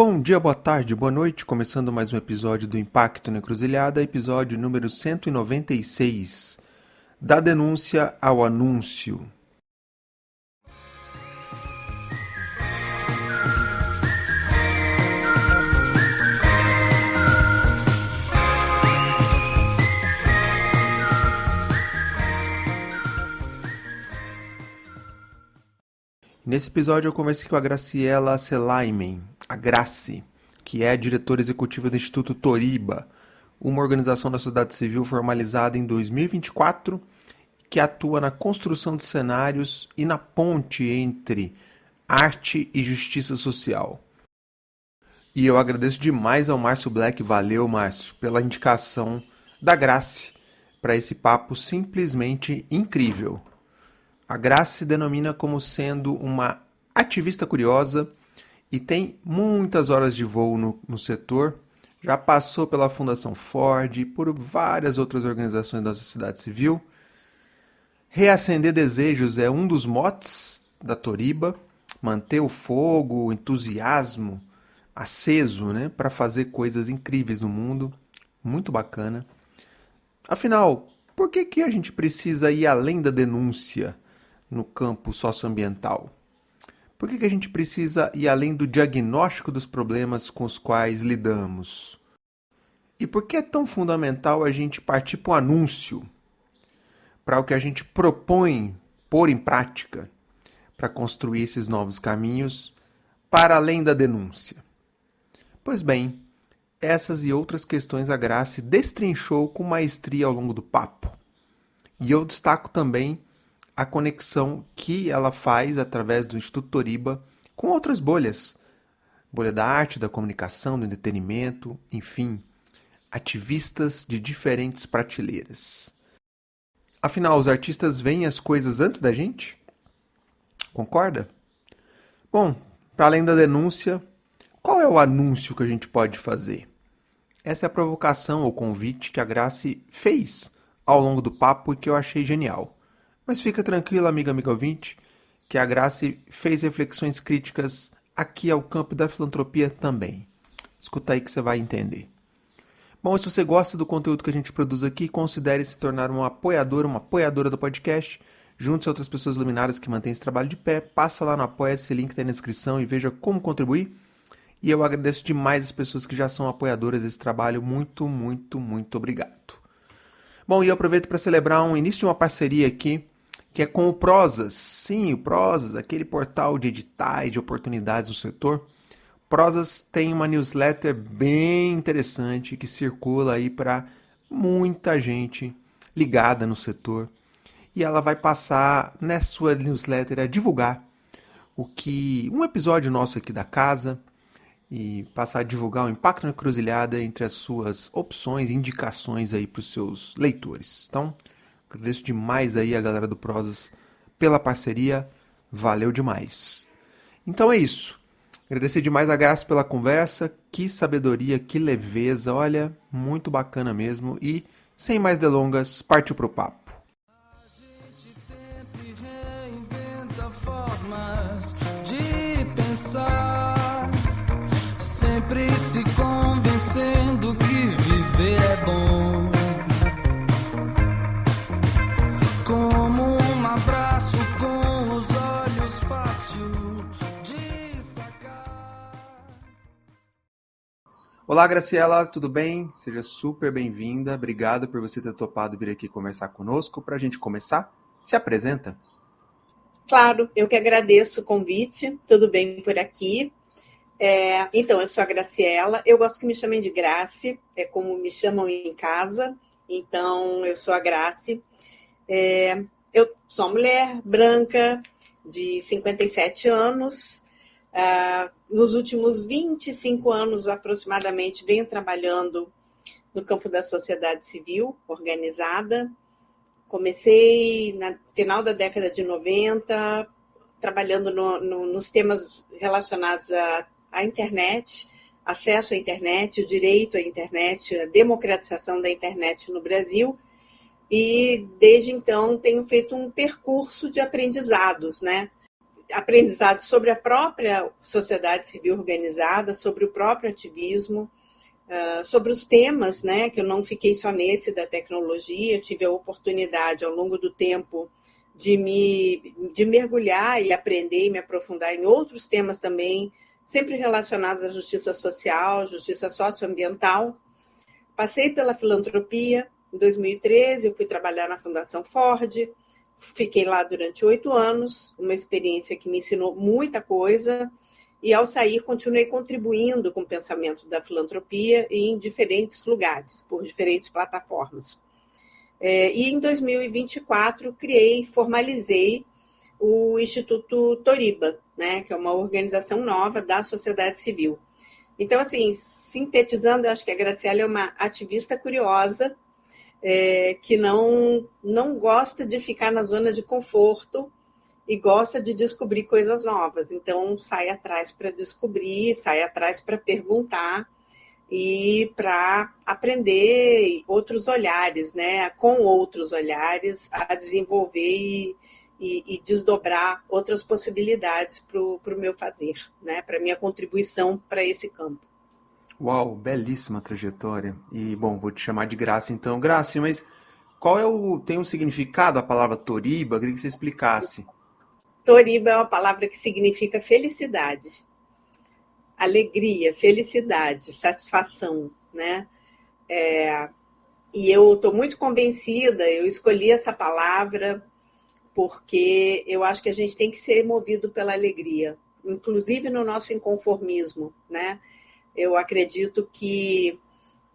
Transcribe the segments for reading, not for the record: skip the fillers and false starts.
Bom dia, boa tarde, boa noite, começando mais um episódio do Impacto na Encruzilhada, episódio número 196, da denúncia ao anúncio. Nesse episódio eu conversei com a Graciela Selaimen, a Graci, que é a diretora executiva do Instituto Toriba, uma organização da sociedade civil formalizada em 2024 que atua na construção de cenários e na ponte entre arte e justiça social. E eu agradeço demais ao Márcio Black, valeu Márcio, pela indicação da Graci para esse papo simplesmente incrível. A Graci se denomina como sendo uma ativista curiosa e tem muitas horas de voo no setor. Já passou pela Fundação Ford, por várias outras organizações da sociedade civil. Reacender desejos é um dos motes da Toriba, manter o fogo, o entusiasmo aceso, né, para fazer coisas incríveis no mundo. Muito bacana. Afinal, por que a gente precisa ir além da denúncia no campo socioambiental? Por que a gente precisa ir além do diagnóstico dos problemas com os quais lidamos? E por que é tão fundamental a gente partir para o anúncio, para o que a gente propõe pôr em prática, para construir esses novos caminhos para além da denúncia? Pois bem, essas e outras questões a Graci destrinchou com maestria ao longo do papo. E eu destaco também a conexão que ela faz através do Instituto Toriba com outras bolhas. Bolha da arte, da comunicação, do entretenimento, enfim, ativistas de diferentes prateleiras. Afinal, os artistas veem as coisas antes da gente? Concorda? Bom, para além da denúncia, qual é o anúncio que a gente pode fazer? Essa é a provocação ou convite que a Graci fez ao longo do papo e que eu achei genial. Mas fica tranquila, amiga ouvinte, que a Graci fez reflexões críticas aqui ao campo da filantropia também. Escuta aí que você vai entender. Bom, se você gosta do conteúdo que a gente produz aqui, considere se tornar um apoiador, uma apoiadora do podcast. Junte-se a outras pessoas iluminadas que mantêm esse trabalho de pé. Passa lá no Apoia-se, link está aí na descrição e veja como contribuir. E eu agradeço demais as pessoas que já são apoiadoras desse trabalho. Muito, muito, muito obrigado. Bom, e eu aproveito para celebrar um início de uma parceria aqui, que é com o Prozas. Sim, o Prozas, aquele portal de editais, de oportunidades no setor. Prozas tem uma newsletter bem interessante que circula aí para muita gente ligada no setor. E ela vai passar nessa sua newsletter a divulgar um episódio nosso aqui da casa e passar a divulgar o impacto na encruzilhada entre as suas opções e indicações aí para os seus leitores. Então, agradeço demais aí a galera do Prozas pela parceria, valeu demais. Então é isso, agradecer demais a Graça pela conversa, que sabedoria, que leveza, olha, muito bacana mesmo e, sem mais delongas, partiu pro papo. A gente tenta e reinventa formas de pensar, sempre se convencendo que viver é bom. Como um abraço com os olhos fácil de sacar. Olá, Graciela, tudo bem? Seja super bem-vinda. Obrigado por você ter topado vir aqui conversar conosco. Para a gente começar, se apresenta. Claro, eu que agradeço o convite. Tudo bem por aqui? Então, eu sou a Graciela. Eu gosto que me chamem de Graci, é como me chamam em casa. Então, eu sou a Graci. Eu sou uma mulher branca de 57 anos. Nos últimos 25 anos, aproximadamente, venho trabalhando no campo da sociedade civil organizada. Comecei no final da década de 90, trabalhando nos temas relacionados à internet, acesso à internet, o direito à internet, a democratização da internet no Brasil. E, desde então, tenho feito um percurso de aprendizados, né? aprendizado sobre a própria sociedade civil organizada, sobre o próprio ativismo, sobre os temas, né, que eu não fiquei só nesse da tecnologia, tive a oportunidade ao longo do tempo de mergulhar e aprender e me aprofundar em outros temas também, sempre relacionados à justiça social, justiça socioambiental. Passei pela filantropia. Em 2013, eu fui trabalhar na Fundação Ford, fiquei lá durante 8 anos, uma experiência que me ensinou muita coisa, e ao sair continuei contribuindo com o pensamento da filantropia em diferentes lugares, por diferentes plataformas. E em 2024 formalizei o Instituto Toriba, né, que é uma organização nova da sociedade civil. Então, assim, sintetizando, eu acho que a Graciela é uma ativista curiosa, que não gosta de ficar na zona de conforto e gosta de descobrir coisas novas. Então, sai atrás para descobrir, sai atrás para perguntar e para aprender outros olhares, né? Com outros olhares, a desenvolver e desdobrar outras possibilidades para o meu fazer, né? Para a minha contribuição para esse campo. Uau, belíssima trajetória. E, bom, vou te chamar de Graça então. Graça, mas tem um significado a palavra Toriba? Eu queria que você explicasse. Toriba é uma palavra que significa felicidade, alegria, felicidade, satisfação, né? E eu estou muito convencida, eu escolhi essa palavra porque eu acho que a gente tem que ser movido pela alegria, inclusive no nosso inconformismo, né? Eu acredito que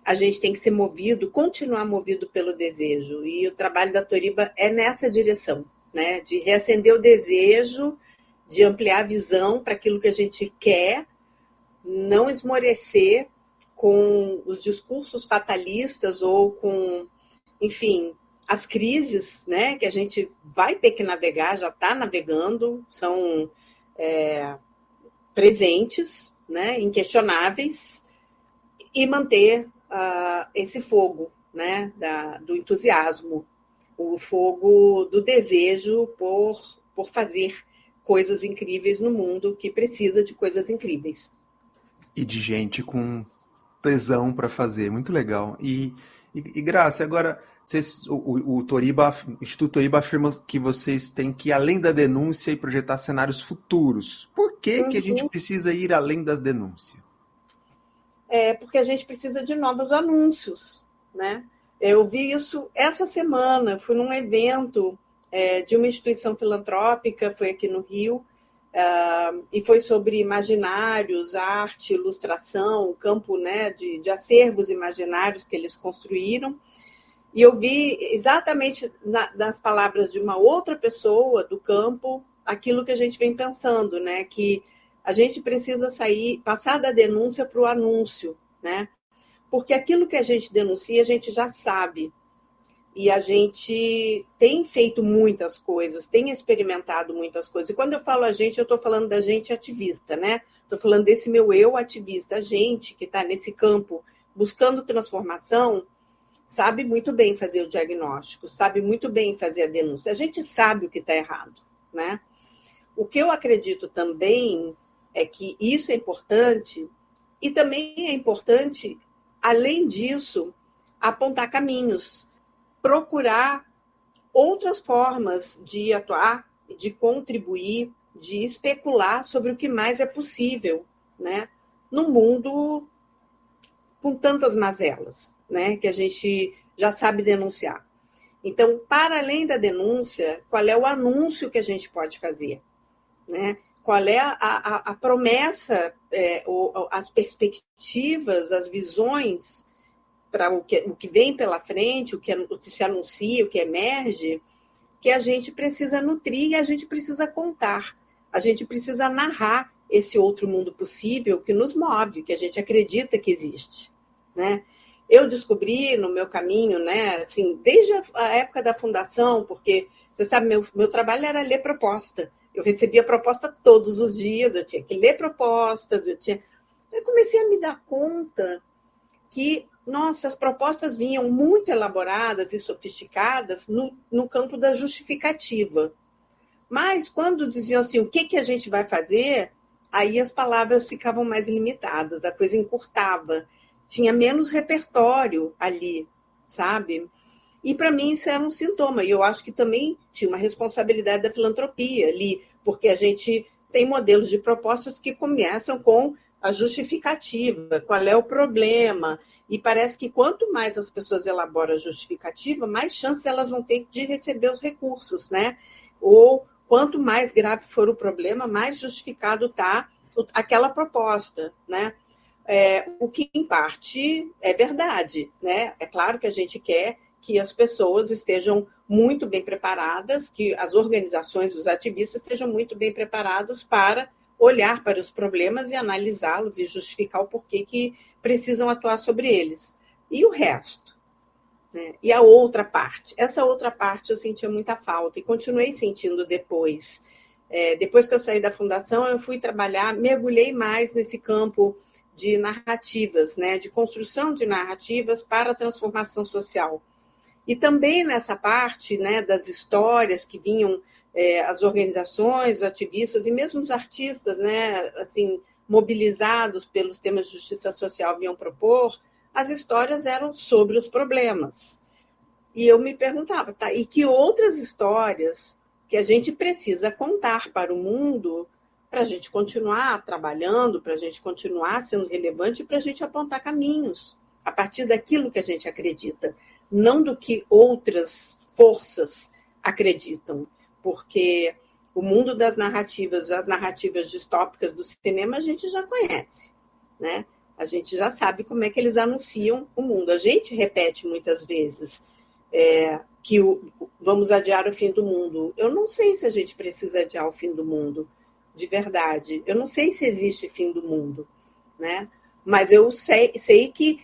a gente tem que ser movido, continuar movido pelo desejo, e o trabalho da Toriba é nessa direção, né? De reacender o desejo, de ampliar a visão para aquilo que a gente quer, não esmorecer com os discursos fatalistas ou com, enfim, as crises, né, que a gente vai ter que navegar, já está navegando, são presentes, né, inquestionáveis, e manter esse fogo, né, do entusiasmo, o fogo do desejo por fazer coisas incríveis no mundo que precisa de coisas incríveis. E de gente com tesão para fazer, muito legal. E Graça, agora o Instituto Toriba afirma que vocês têm que ir além da denúncia e projetar cenários futuros. Por que a gente precisa ir além da denúncia? Porque a gente precisa de novos anúncios, né? Eu vi isso essa semana, fui num evento de uma instituição filantrópica, foi aqui no Rio, e foi sobre imaginários, arte, ilustração, o campo, né, de acervos imaginários que eles construíram. E eu vi exatamente nas palavras de uma outra pessoa do campo aquilo que a gente vem pensando, né, que a gente precisa passar da denúncia para o anúncio, né? Porque aquilo que a gente denuncia, a gente já sabe. E a gente tem feito muitas coisas, tem experimentado muitas coisas. E quando eu falo a gente, eu estou falando da gente ativista, né? Estou falando desse meu eu ativista. A gente que está nesse campo buscando transformação sabe muito bem fazer o diagnóstico, sabe muito bem fazer a denúncia. A gente sabe o que está errado, né? O que eu acredito também é que isso é importante, e também é importante, além disso, apontar caminhos, procurar outras formas de atuar, de contribuir, de especular sobre o que mais é possível, né? Num mundo com tantas mazelas, né? Que a gente já sabe denunciar. Então, para além da denúncia, qual é o anúncio que a gente pode fazer, né? Qual é a promessa, as perspectivas, as visões para o que vem pela frente, o que se anuncia, o que emerge, que a gente precisa nutrir e a gente precisa contar. A gente precisa narrar esse outro mundo possível que nos move, que a gente acredita que existe, né? Eu descobri no meu caminho, né, assim, desde a época da fundação, porque, você sabe, meu trabalho era ler proposta. Eu recebia proposta todos os dias, eu tinha que ler propostas, eu comecei a me dar conta que, nossa, as propostas vinham muito elaboradas e sofisticadas no campo da justificativa. Mas quando diziam assim, o que a gente vai fazer, aí as palavras ficavam mais limitadas, a coisa encurtava, tinha menos repertório ali, sabe? E para mim isso era um sintoma, e eu acho que também tinha uma responsabilidade da filantropia ali, porque a gente tem modelos de propostas que começam com a justificativa, qual é o problema, e parece que quanto mais as pessoas elaboram a justificativa, mais chances elas vão ter de receber os recursos, né? Ou quanto mais grave for o problema, mais justificado está aquela proposta, né? O que, em parte, é verdade, né? É claro que a gente quer que as pessoas estejam muito bem preparadas, que as organizações, os ativistas estejam muito bem preparados para olhar para os problemas e analisá-los e justificar o porquê que precisam atuar sobre eles. E o resto? Né? E a outra parte? Essa outra parte eu sentia muita falta e continuei sentindo depois. Depois que eu saí da fundação, eu fui trabalhar, mergulhei mais nesse campo de narrativas, né? De construção de narrativas para a transformação social. E também nessa parte, né, das histórias que vinham as organizações, os ativistas e mesmo os artistas, né, assim, mobilizados pelos temas de justiça social vinham propor, as histórias eram sobre os problemas. E eu me perguntava, tá, e que outras histórias que a gente precisa contar para o mundo para a gente continuar trabalhando, para a gente continuar sendo relevante, para a gente apontar caminhos a partir daquilo que a gente acredita, não do que outras forças acreditam, porque o mundo das narrativas, as narrativas distópicas do cinema, a gente já conhece, né? A gente já sabe como é que eles anunciam o mundo. A gente repete muitas vezes que vamos adiar o fim do mundo. Eu não sei se a gente precisa adiar o fim do mundo, de verdade. Eu não sei se existe fim do mundo, né? Mas eu sei que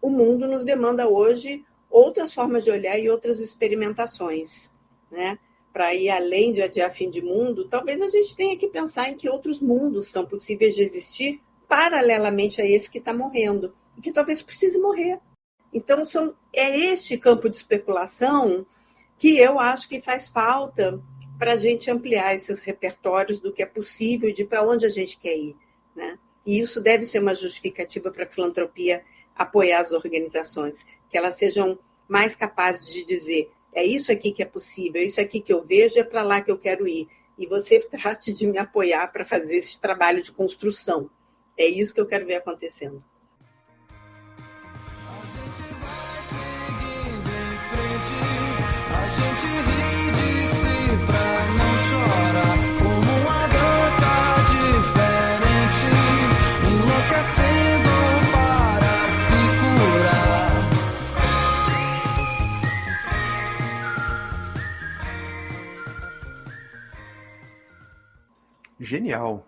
o mundo nos demanda hoje outras formas de olhar e outras experimentações, né? Para ir além de adiar fim de mundo, talvez a gente tenha que pensar em que outros mundos são possíveis de existir paralelamente a esse que está morrendo, e que talvez precise morrer. Então, é este campo de especulação que eu acho que faz falta para a gente ampliar esses repertórios do que é possível e de para onde a gente quer ir, né? E isso deve ser uma justificativa para a filantropia apoiar as organizações, que elas sejam mais capazes de dizer, é isso aqui que é possível, é isso aqui que eu vejo, é para lá que eu quero ir. E você trate de me apoiar para fazer esse trabalho de construção. É isso que eu quero ver acontecendo. A gente vai seguindo em frente, a gente ri de si pra não chorar, como uma dança diferente, enlouquecendo para se curar. Genial.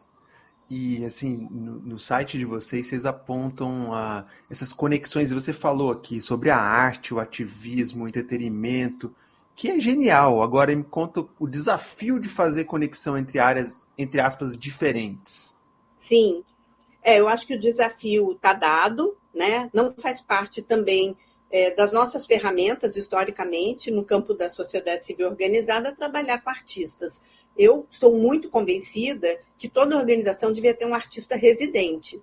E assim, no site de vocês apontam essas conexões, e você falou aqui sobre a arte, o ativismo, o entretenimento, que é genial. Agora me conta o desafio de fazer conexão entre áreas, entre aspas, diferentes. Sim, eu acho que o desafio está dado, né? Não faz parte também das nossas ferramentas, historicamente, no campo da sociedade civil organizada, trabalhar com artistas. Eu estou muito convencida que toda organização devia ter um artista residente,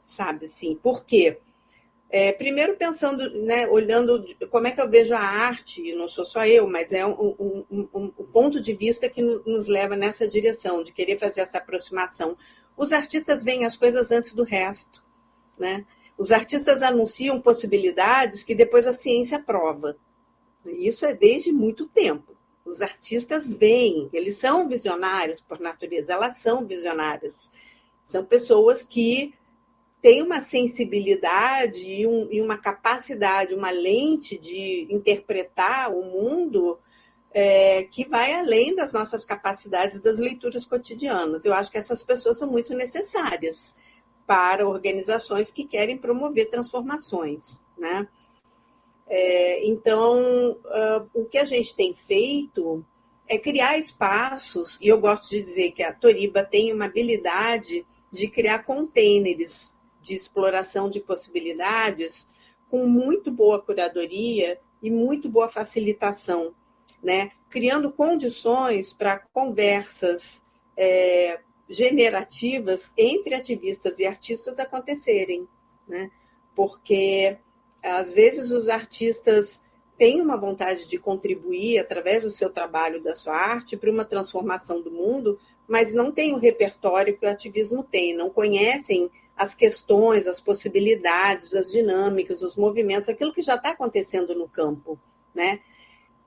sabe assim? Por quê? Primeiro pensando, né, olhando como é que eu vejo a arte, e não sou só eu, mas é um ponto de vista que nos leva nessa direção, de querer fazer essa aproximação. Os artistas veem as coisas antes do resto, né? Os artistas anunciam possibilidades que depois a ciência prova. Isso é desde muito tempo. Os artistas veem, eles são visionários por natureza, elas são visionárias. São pessoas que têm uma sensibilidade e uma capacidade, uma lente de interpretar o mundo que vai além das nossas capacidades das leituras cotidianas. Eu acho que essas pessoas são muito necessárias para organizações que querem promover transformações, né? Então, o que a gente tem feito é criar espaços, e eu gosto de dizer que a Toriba tem uma habilidade de criar containers de exploração de possibilidades com muito boa curadoria e muito boa facilitação, né? criando condições para conversas generativas entre ativistas e artistas acontecerem, né? Porque, às vezes, os artistas têm uma vontade de contribuir, através do seu trabalho, da sua arte, para uma transformação do mundo, mas não têm o repertório que o ativismo tem, não conhecem as questões, as possibilidades, as dinâmicas, os movimentos, aquilo que já está acontecendo no campo, né?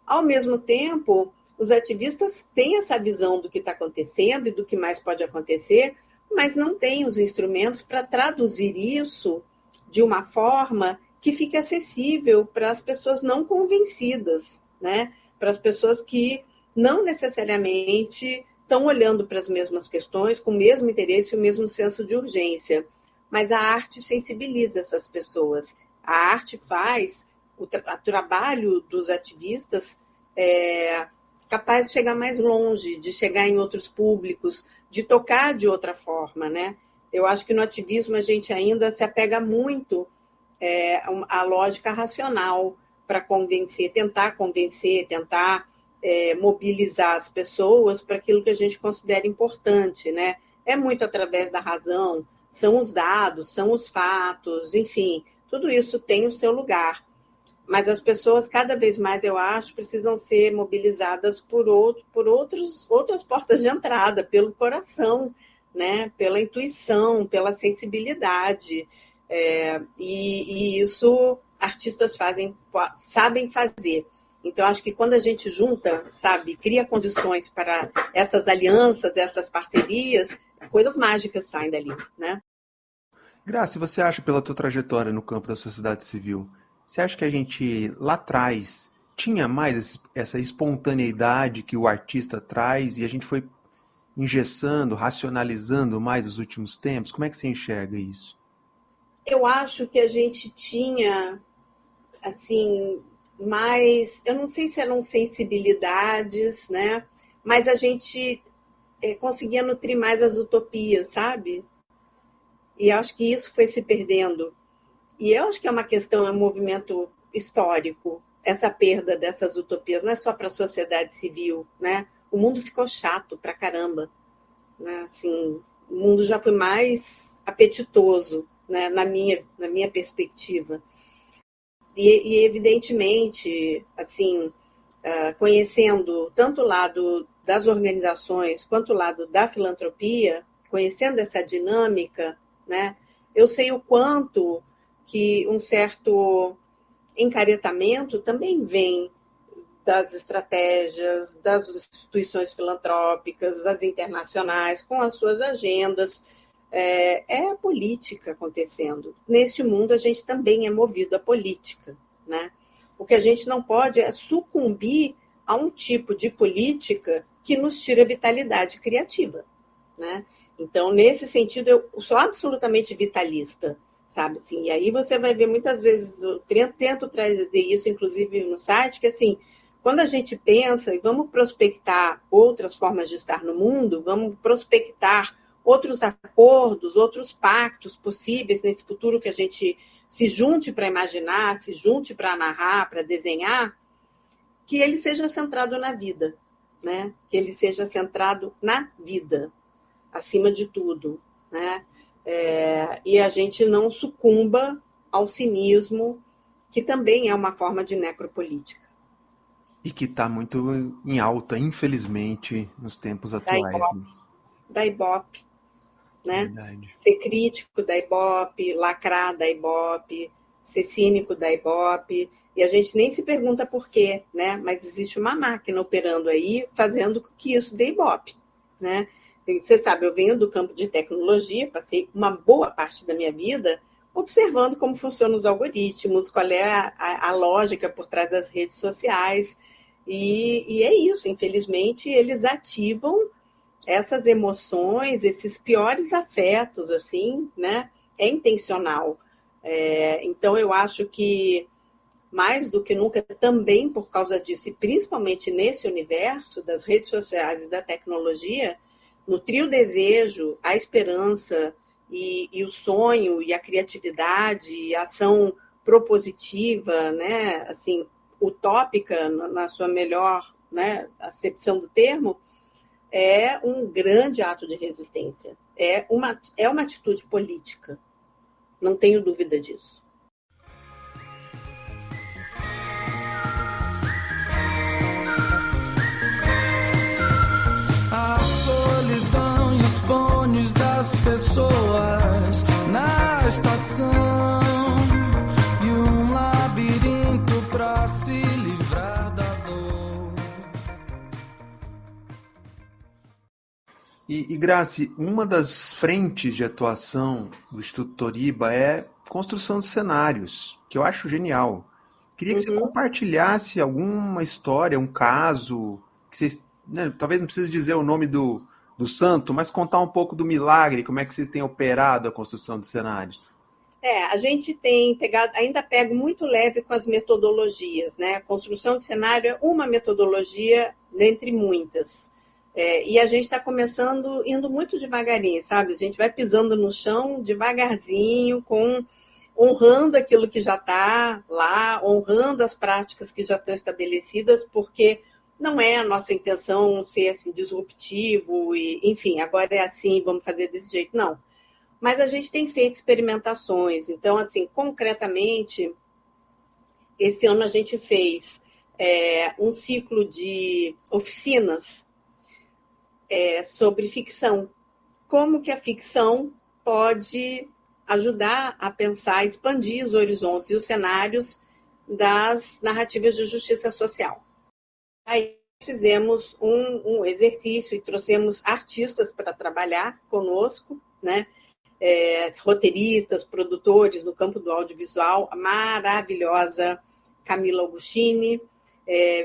Ao mesmo tempo, os ativistas têm essa visão do que está acontecendo e do que mais pode acontecer, mas não têm os instrumentos para traduzir isso de uma forma que fique acessível para as pessoas não convencidas, né? Para as pessoas que não necessariamente estão olhando para as mesmas questões, com o mesmo interesse e o mesmo senso de urgência. Mas a arte sensibiliza essas pessoas. A arte faz o trabalho dos ativistas capaz de chegar mais longe, de chegar em outros públicos, de tocar de outra forma, né? Eu acho que no ativismo a gente ainda se apega muito à lógica racional para tentar mobilizar as pessoas para aquilo que a gente considera importante, né? É muito através da razão, são os dados, são os fatos, enfim, tudo isso tem o seu lugar. Mas as pessoas, cada vez mais, eu acho, precisam ser mobilizadas por outras portas de entrada, pelo coração, né? Pela intuição, pela sensibilidade. E isso artistas sabem fazer. Então, acho que quando a gente junta, sabe, cria condições para essas alianças, essas parcerias, coisas mágicas saem dali, né? Graça, você acha, pela tua trajetória no campo da sociedade civil, você acha que a gente, lá atrás, tinha mais essa espontaneidade que o artista traz e a gente foi engessando, racionalizando mais nos últimos tempos? Como é que você enxerga isso? Eu acho que a gente tinha, assim, mais... Eu não sei se eram sensibilidades, né? Mas a gente conseguia nutrir mais as utopias, sabe? E acho que isso foi se perdendo. E eu acho que é uma questão, é um movimento histórico, essa perda dessas utopias, não é só para a sociedade civil, né? O mundo ficou chato pra caramba, né? Assim, o mundo já foi mais apetitoso, né? Na minha perspectiva. E evidentemente, assim, conhecendo tanto o lado das organizações quanto o lado da filantropia, conhecendo essa dinâmica, né? Eu sei o quanto que um certo encaretamento também vem das estratégias, das instituições filantrópicas, das internacionais, com as suas agendas. É a política acontecendo. Neste mundo, a gente também é movido à política, né? O que a gente não pode é sucumbir a um tipo de política que nos tira a vitalidade criativa, né? Então, nesse sentido, eu sou absolutamente vitalista, sabe? Assim, e aí você vai ver muitas vezes, eu tento trazer isso, inclusive no site, que assim, quando a gente pensa e vamos prospectar outras formas de estar no mundo, vamos prospectar outros acordos, outros pactos possíveis nesse futuro que a gente se junte para imaginar, se junte para narrar, para desenhar, que ele seja centrado na vida, né? Que ele seja centrado na vida, acima de tudo, né? E a gente não sucumba ao cinismo, que também é uma forma de necropolítica. E que está muito em alta, infelizmente, nos tempos atuais. Da Ibope, né? Verdade. Ser crítico da Ibope, lacrar da Ibope, ser cínico da Ibope, e a gente nem se pergunta por quê, né? Mas existe uma máquina operando aí, fazendo que isso dê Ibope, né? Você sabe, eu venho do campo de tecnologia, passei uma boa parte da minha vida observando como funcionam os algoritmos, qual é a lógica por trás das redes sociais, e é isso, infelizmente, eles ativam essas emoções, esses piores afetos, assim, né? É intencional. Então, eu acho que, mais do que nunca, também por causa disso, e principalmente nesse universo das redes sociais e da tecnologia, nutrir o desejo, a esperança e o sonho e a criatividade e a ação propositiva, né? Assim, utópica na sua melhor né, a acepção do termo, é um grande ato de resistência. É uma atitude política. Não tenho dúvida disso. A solidão e os fones das pessoas na estação e um labirinto pra se livrar da dor. E Grace, uma das frentes de atuação do Instituto Toriba é construção de cenários, que eu acho genial. Queria que você compartilhasse alguma história, um caso, que vocês, né, talvez não precise dizer o nome do santo, mas contar um pouco do milagre, como é que vocês têm operado a construção de cenários. A gente tem pegado, ainda pego muito leve com as metodologias, né? A construção de cenário é uma metodologia dentre muitas. E a gente está começando, indo muito devagarinho, sabe? A gente vai pisando no chão devagarzinho, honrando aquilo que já está lá, honrando as práticas que já estão estabelecidas, porque não é a nossa intenção ser assim, disruptivo, e, enfim, agora é assim, vamos fazer desse jeito, não. Mas a gente tem feito experimentações. Então, assim, concretamente, esse ano a gente fez um ciclo de oficinas sobre ficção. Como que a ficção pode ajudar a pensar, expandir os horizontes e os cenários das narrativas de justiça social. Aí fizemos um exercício e trouxemos artistas para trabalhar conosco, né? Roteiristas, produtores no campo do audiovisual, a maravilhosa Camila Augustini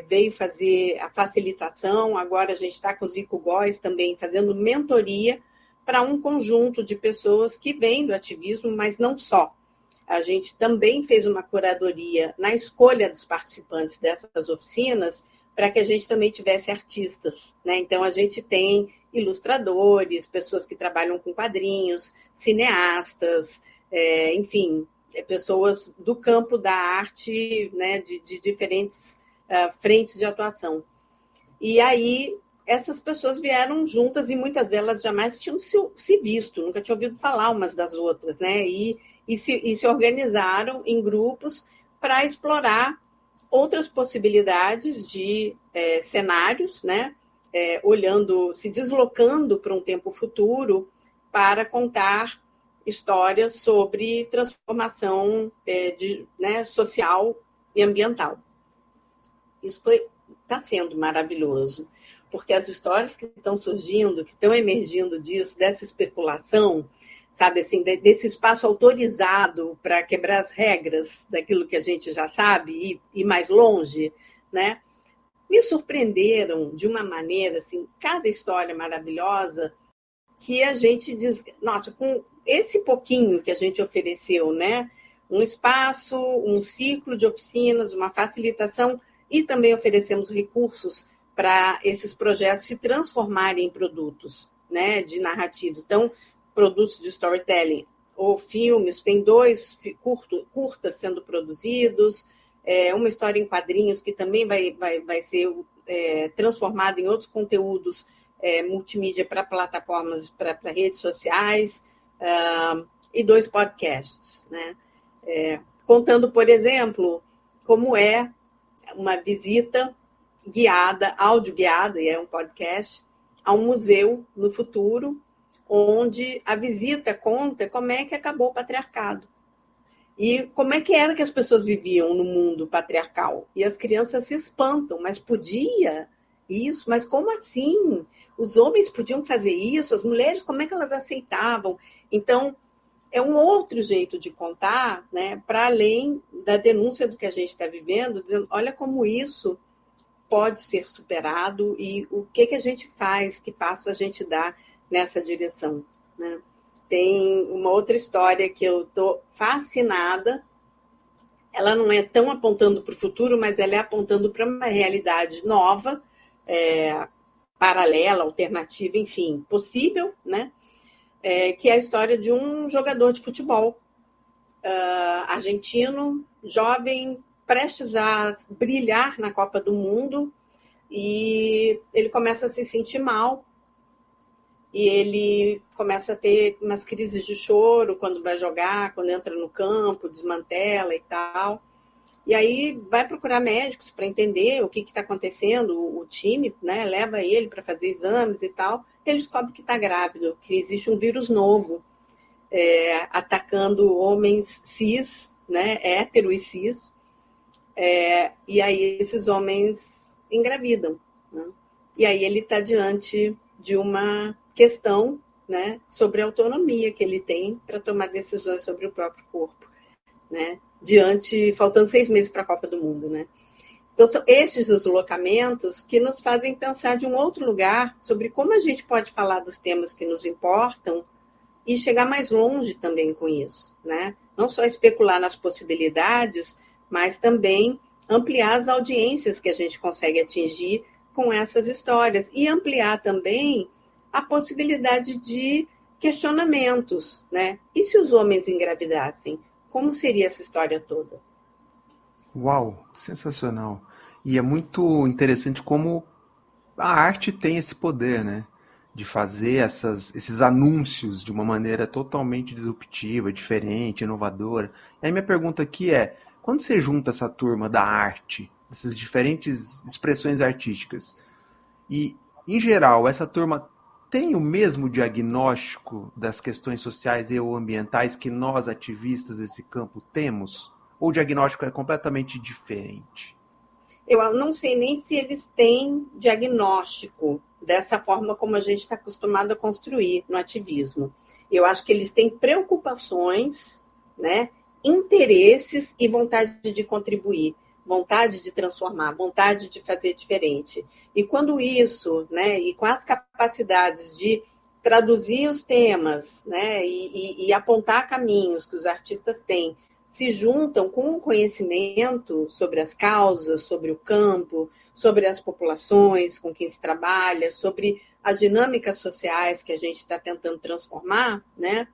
veio fazer a facilitação, agora a gente está com o Zico Góes também fazendo mentoria para um conjunto de pessoas que vêm do ativismo, mas não só. A gente também fez uma curadoria na escolha dos participantes dessas oficinas, para que a gente também tivesse artistas, né? Então, a gente tem ilustradores, pessoas que trabalham com quadrinhos, cineastas, enfim, pessoas do campo da arte, né, de diferentes frentes de atuação. E aí, essas pessoas vieram juntas e muitas delas jamais tinham se visto, nunca tinham ouvido falar umas das outras, né? E se organizaram em grupos para explorar outras possibilidades de cenários, né? Se deslocando para um tempo futuro para contar histórias sobre transformação social e ambiental. Isso está sendo maravilhoso, porque as histórias que estão surgindo, que estão emergindo disso, dessa especulação, sabe, assim, desse espaço autorizado para quebrar as regras daquilo que a gente já sabe e ir mais longe, né? Me surpreenderam de uma maneira, assim, cada história maravilhosa, que a gente diz, nossa, com esse pouquinho que a gente ofereceu, né? Um espaço, um ciclo de oficinas, uma facilitação, e também oferecemos recursos para esses projetos se transformarem em produtos, né, de narrativos. Então, produtos de storytelling ou filmes, tem 2 curtas sendo produzidos, uma história em quadrinhos que também vai ser transformada em outros conteúdos multimídia para plataformas, para redes sociais, e 2 podcasts, né? Contando, por exemplo, como é uma visita guiada, áudio-guiada, e é um podcast, a um museu no futuro, onde a visita conta como é que acabou o patriarcado. E como é que era que as pessoas viviam no mundo patriarcal. E as crianças se espantam, mas podia isso? Mas como assim? Os homens podiam fazer isso? As mulheres, como é que elas aceitavam? Então, é um outro jeito de contar, né, para além da denúncia do que a gente está vivendo, dizendo, olha como isso pode ser superado e o que a gente faz, que passo a gente dá nessa direção, né? Tem uma outra história que eu estou fascinada, ela não é tão apontando para o futuro, mas ela é apontando para uma realidade nova, paralela, alternativa, enfim, possível, né? Que é a história de um jogador de futebol argentino, jovem, prestes a brilhar na Copa do Mundo, e ele começa a se sentir mal, e ele começa a ter umas crises de choro quando vai jogar, quando entra no campo, desmantela e tal. E aí vai procurar médicos para entender o que está acontecendo, o time, né, leva ele para fazer exames e tal, ele descobre que está grávido, que existe um vírus novo atacando homens cis, né, hétero e cis, e aí esses homens engravidam, né? E aí ele está diante de uma questão, né, sobre a autonomia que ele tem para tomar decisões sobre o próprio corpo, né? Faltando 6 meses para a Copa do Mundo, né? Então, são esses deslocamentos que nos fazem pensar de um outro lugar sobre como a gente pode falar dos temas que nos importam e chegar mais longe também com isso, né? Não só especular nas possibilidades, mas também ampliar as audiências que a gente consegue atingir com essas histórias e ampliar também a possibilidade de questionamentos, né? E se os homens engravidassem? Como seria essa história toda? Uau, sensacional. E é muito interessante como a arte tem esse poder, né? De fazer esses anúncios de uma maneira totalmente disruptiva, diferente, inovadora. E aí minha pergunta aqui é, quando você junta essa turma da arte, dessas diferentes expressões artísticas, e, em geral, essa turma tem o mesmo diagnóstico das questões sociais e ou ambientais que nós, ativistas desse campo, temos? Ou o diagnóstico é completamente diferente? Eu não sei nem se eles têm diagnóstico dessa forma como a gente está acostumado a construir no ativismo. Eu acho que eles têm preocupações, né, interesses e vontade de contribuir, vontade de transformar, vontade de fazer diferente. E quando isso, né, e com as capacidades de traduzir os temas, né, e apontar caminhos que os artistas têm, se juntam com o conhecimento sobre as causas, sobre o campo, sobre as populações com quem se trabalha, sobre as dinâmicas sociais que a gente está tentando transformar, né?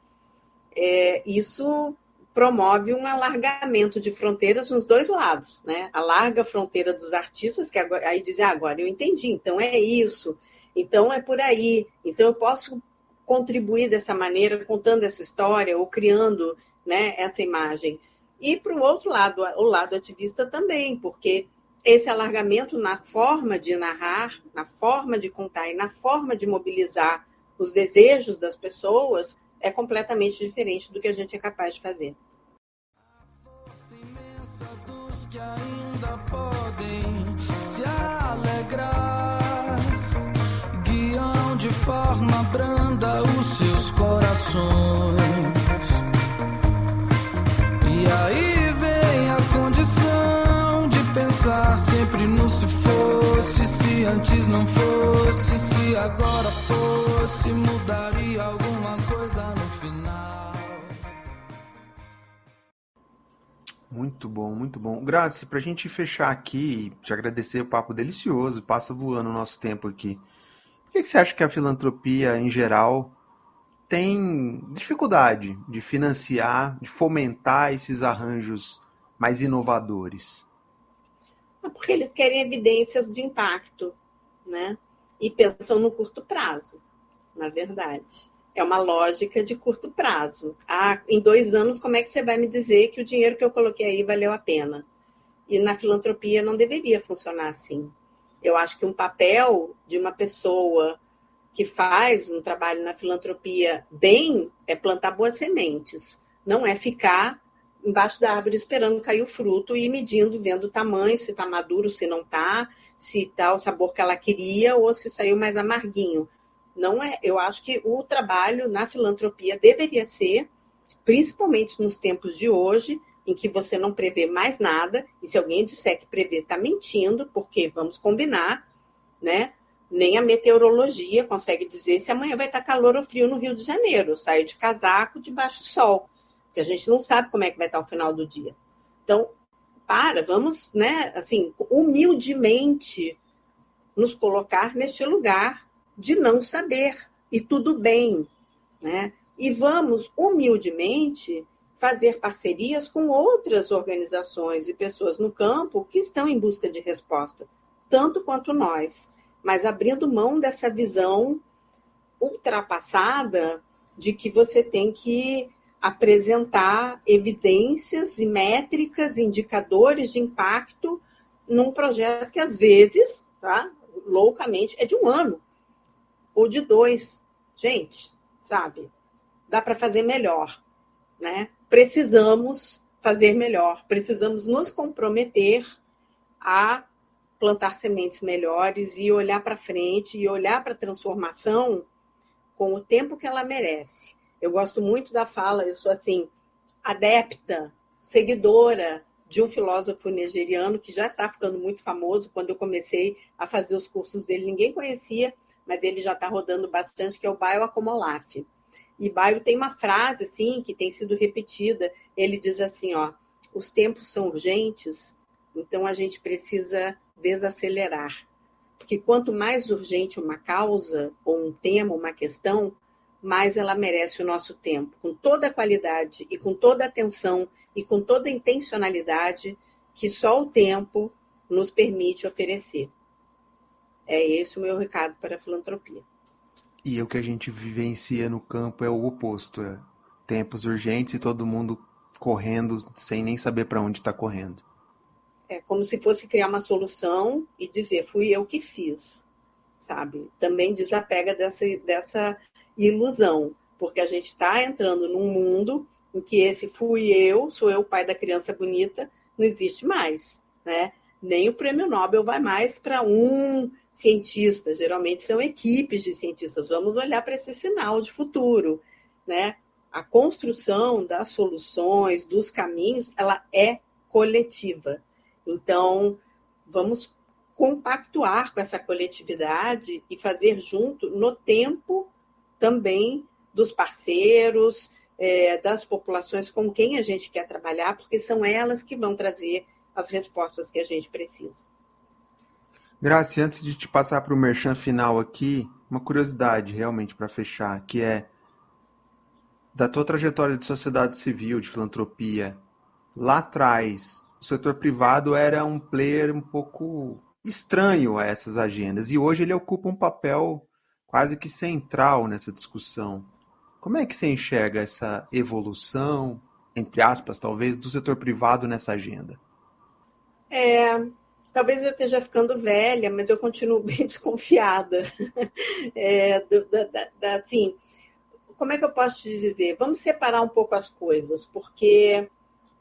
Isso promove um alargamento de fronteiras nos dois lados, né? Alarga a fronteira dos artistas, que aí dizem, agora eu entendi, então é isso, então é por aí, então eu posso contribuir dessa maneira, contando essa história ou criando, né, essa imagem. E para o outro lado, o lado ativista também, porque esse alargamento na forma de narrar, na forma de contar e na forma de mobilizar os desejos das pessoas é completamente diferente do que a gente é capaz de fazer. A força imensa dos que ainda podem se alegrar, guiam de forma branda os seus corações. E aí vem a condição de pensar sempre no se fosse, se antes não fosse, se agora fosse, mudaria alguma coisa no final. Muito bom, muito bom. Grazi, para a gente fechar aqui, te agradecer o papo delicioso, passa voando o nosso tempo aqui. Por que você acha que a filantropia, em geral, tem dificuldade de financiar, de fomentar esses arranjos mais inovadores? Porque eles querem evidências de impacto, né? E pensam no curto prazo, na verdade. É uma lógica de curto prazo. Em 2 anos, como é que você vai me dizer que o dinheiro que eu coloquei aí valeu a pena? E na filantropia não deveria funcionar assim. Eu acho que um papel de uma pessoa que faz um trabalho na filantropia bem é plantar boas sementes. Não é ficar embaixo da árvore esperando cair o fruto e medindo, vendo o tamanho, se está maduro, se não está, se está o sabor que ela queria ou se saiu mais amarguinho. Não é. Eu acho que o trabalho na filantropia deveria ser, principalmente nos tempos de hoje, em que você não prevê mais nada, e se alguém disser que prevê, está mentindo, porque, vamos combinar, né? Nem a meteorologia consegue dizer se amanhã vai estar calor ou frio no Rio de Janeiro. Eu saio de casaco debaixo do sol, porque a gente não sabe como é que vai estar o final do dia. Então, vamos, né, assim, humildemente nos colocar neste lugar de não saber, e tudo bem, né? E vamos, humildemente, fazer parcerias com outras organizações e pessoas no campo que estão em busca de resposta tanto quanto nós, mas abrindo mão dessa visão ultrapassada de que você tem que apresentar evidências e métricas, indicadores de impacto num projeto que, às vezes, tá, loucamente, é de 1 ano ou de 2. Gente, sabe? Dá para fazer melhor, né? Precisamos fazer melhor, precisamos nos comprometer a plantar sementes melhores e olhar para frente e olhar para a transformação com o tempo que ela merece. Eu gosto muito da fala, eu sou assim, adepta, seguidora de um filósofo nigeriano que já está ficando muito famoso. Quando eu comecei a fazer os cursos dele, ninguém conhecia, mas ele já está rodando bastante, que é o Bayo Akomolafe. E Bayo tem uma frase assim, que tem sido repetida. Ele diz assim, ó, os tempos são urgentes, então a gente precisa desacelerar. Porque quanto mais urgente uma causa, ou um tema, uma questão, mais ela merece o nosso tempo, com toda a qualidade e com toda a atenção e com toda a intencionalidade que só o tempo nos permite oferecer. É esse o meu recado para a filantropia. E o que a gente vivencia no campo é o oposto, é tempos urgentes e todo mundo correndo sem nem saber para onde está correndo. É como se fosse criar uma solução e dizer, fui eu que fiz, sabe? Também desapega dessa ilusão, porque a gente está entrando num mundo em que esse fui eu, sou eu o pai da criança bonita, não existe mais, né? Nem o prêmio Nobel vai mais para um cientista, geralmente são equipes de cientistas. Vamos olhar para esse sinal de futuro, né? A construção das soluções, dos caminhos, ela é coletiva. Então, vamos compactuar com essa coletividade e fazer junto no tempo também dos parceiros, das populações com quem a gente quer trabalhar, porque são elas que vão trazer as respostas que a gente precisa. Grazi, antes de te passar para o merchan final aqui, uma curiosidade realmente para fechar, que é da tua trajetória de sociedade civil, de filantropia, lá atrás, o setor privado era um player um pouco estranho a essas agendas, e hoje ele ocupa um papel quase que central nessa discussão. Como é que você enxerga essa evolução, entre aspas, talvez, do setor privado nessa agenda? Talvez eu esteja ficando velha, mas eu continuo bem desconfiada. Assim, como é que eu posso te dizer? Vamos separar um pouco as coisas, porque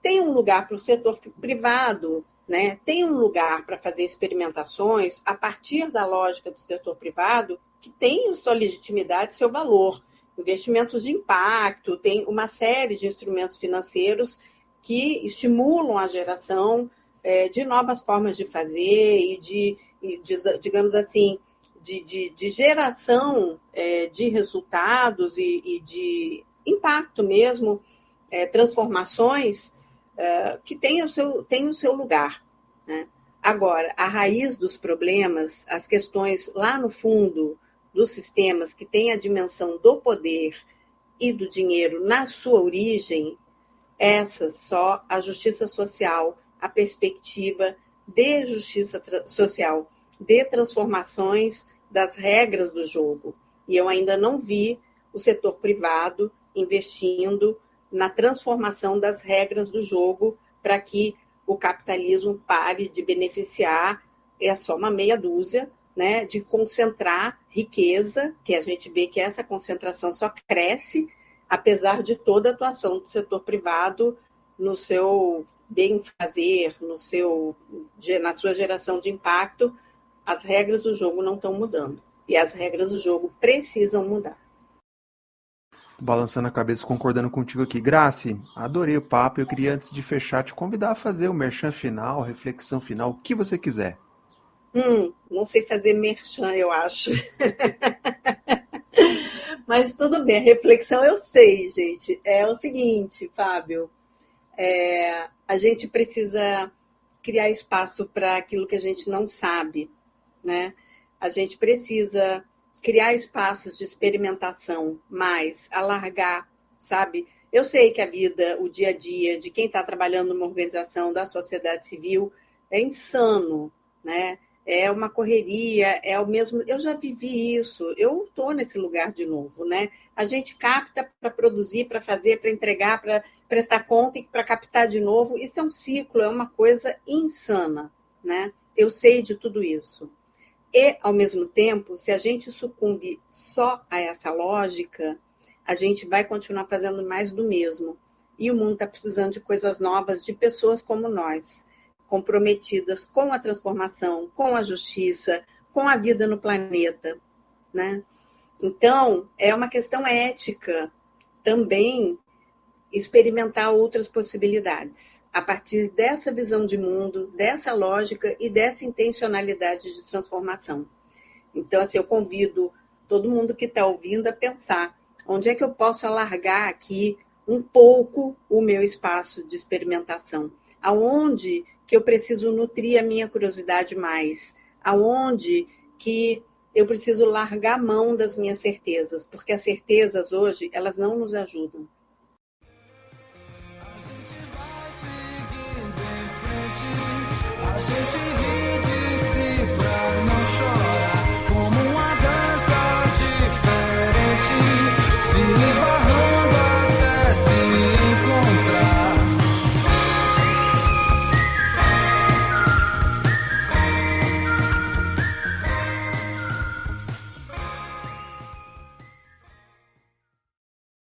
tem um lugar para o setor privado, né? Tem um lugar para fazer experimentações a partir da lógica do setor privado, que tem sua legitimidade, seu valor. Investimentos de impacto, tem uma série de instrumentos financeiros que estimulam a geração de novas formas de fazer digamos assim, de geração de resultados e de impacto mesmo, transformações que têm o seu lugar, né? Agora, a raiz dos problemas, as questões lá no fundo dos sistemas que têm a dimensão do poder e do dinheiro na sua origem, essas só a justiça social, a perspectiva de justiça social, de transformações das regras do jogo. E eu ainda não vi o setor privado investindo na transformação das regras do jogo para que o capitalismo pare de beneficiar, é só uma meia dúzia, né, de concentrar riqueza, que a gente vê que essa concentração só cresce, apesar de toda a atuação do setor privado no seu bem-fazer, na sua geração de impacto. As regras do jogo não estão mudando. E as regras do jogo precisam mudar. Balançando a cabeça, concordando contigo aqui. Grazi, adorei o papo. Eu queria, antes de fechar, te convidar a fazer o merchan final, reflexão final, o que você quiser. Não sei fazer merchan, eu acho. Mas tudo bem, a reflexão eu sei, gente. É o seguinte, Fábio, a gente precisa criar espaço para aquilo que a gente não sabe, né? A gente precisa criar espaços de experimentação, mais alargar, sabe? Eu sei que a vida, o dia a dia de quem está trabalhando numa organização da sociedade civil é insano, né? é uma correria, é o mesmo. Eu já vivi isso, eu estou nesse lugar de novo, né? A gente capta para produzir, para fazer, para entregar, para prestar conta e para captar de novo. Isso é um ciclo, é uma coisa insana, né? Eu sei de tudo isso. E, ao mesmo tempo, se a gente sucumbe só a essa lógica, a gente vai continuar fazendo mais do mesmo. E o mundo está precisando de coisas novas, de pessoas como nós, comprometidas com a transformação, com a justiça, com a vida no planeta, né? Então, é uma questão ética também experimentar outras possibilidades, a partir dessa visão de mundo, dessa lógica e dessa intencionalidade de transformação. Então, assim, eu convido todo mundo que está ouvindo a pensar onde é que eu posso alargar aqui um pouco o meu espaço de experimentação, aonde que eu preciso nutrir a minha curiosidade mais, aonde que eu preciso largar a mão das minhas certezas, porque as certezas hoje, elas não nos ajudam. A gente ri de si pra não